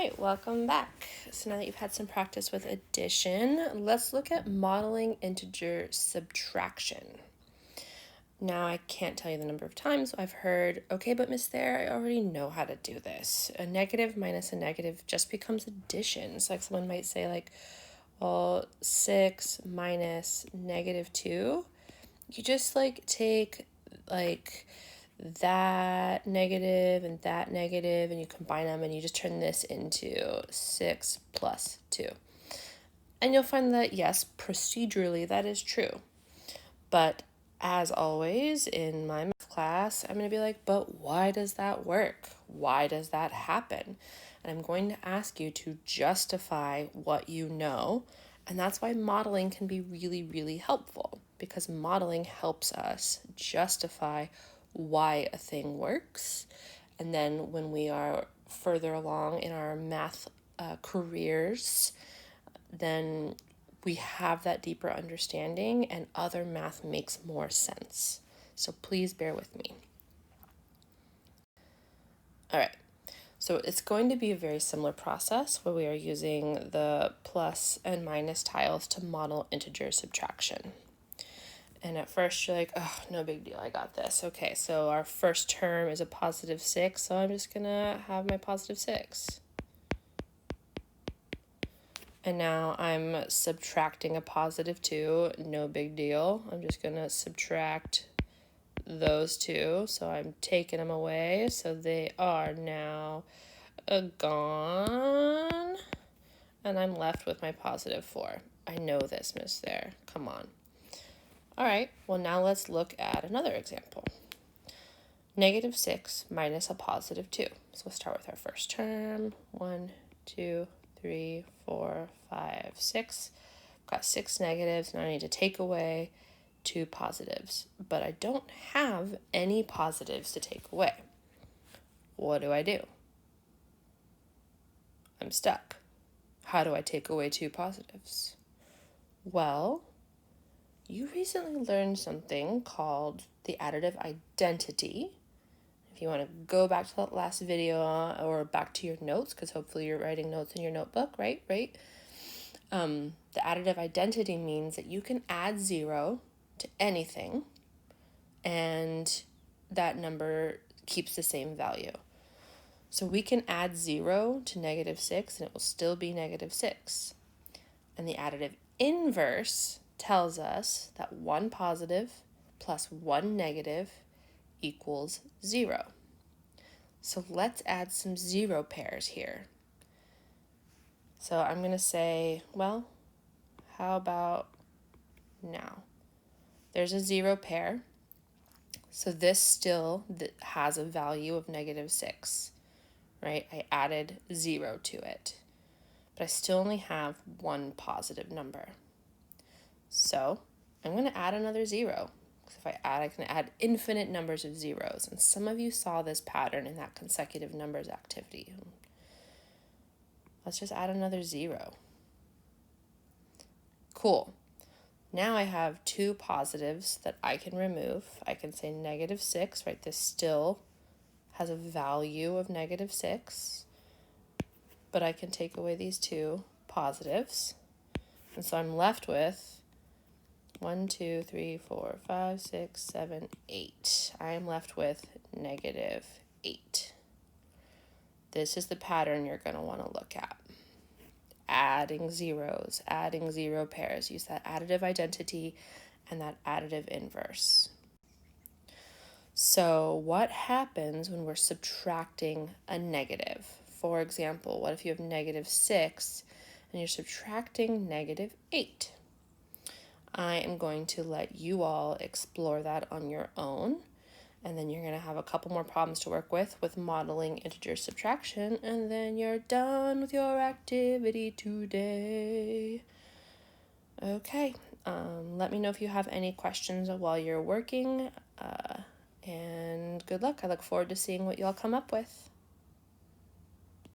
right, welcome back. So now that you've had some practice with addition, let's look at modeling integer subtraction. Now, I can't tell you the number of times I've heard, okay, but Miss Thayer, I already know how to do this. A negative minus a negative just becomes addition. So like someone might say like, well, 6 minus -2. You just like take like that negative and you combine them and you just turn this into 6 plus 2. And you'll find that, yes, procedurally that is true. But as always in my math class, I'm going to be like, but why does that work? Why does that happen? And I'm going to ask you to justify what you know. And that's why modeling can be really, really helpful, because modeling helps us justify why a thing works. And then when we are further along in our math careers, then we have that deeper understanding and other math makes more sense. So please bear with me. All right, so it's going to be a very similar process where we are using the plus and minus tiles to model integer subtraction. And at first you're like, oh, no big deal, I got this. Okay, so our first term is a +6, so I'm just gonna have my +6. And now I'm subtracting a +2, no big deal. I'm just gonna subtract those two, so I'm taking them away, so they are now gone. And I'm left with my +4. I know this, Miss Thayer, come on. All right, well now let's look at another example. -6 minus a +2. So we'll start with our first term. 1, 2, 3, 4, 5, 6. I've got 6 negatives, and I need to take away 2 positives. But I don't have any positives to take away. What do? I'm stuck. How do I take away 2 positives? Well, you recently learned something called the additive identity. If you want to go back to that last video or back to your notes, because hopefully you're writing notes in your notebook, right? The additive identity means that you can add 0 to anything and that number keeps the same value. So we can add 0 to -6 and it will still be -6. And the additive inverse tells us that 1 positive plus 1 negative equals 0. So let's add some 0 pairs here. So I'm going to say, well, how about now? There's a 0 pair. So this still has a value of -6, right? I added 0 to it, but I still only have 1 positive number. So I'm going to add another 0. If I add, I can add infinite numbers of zeros. And some of you saw this pattern in that consecutive numbers activity. Let's just add another 0. Cool. Now I have 2 positives that I can remove. I can say -6, right? This still has a value of -6. But I can take away these 2 positives. And so I'm left with 1, 2, 3, 4, 5, 6, 7, 8. I am left with -8. This is the pattern you're going to want to look at. Adding zeros, adding 0 pairs. Use that additive identity and that additive inverse. So what happens when we're subtracting a negative? For example, what if you have -6 and you're subtracting -8? I am going to let you all explore that on your own, and then you're going to have a couple more problems to work with modeling integer subtraction, and then you're done with your activity today. Okay, let me know if you have any questions while you're working, and good luck. I look forward to seeing what y'all come up with.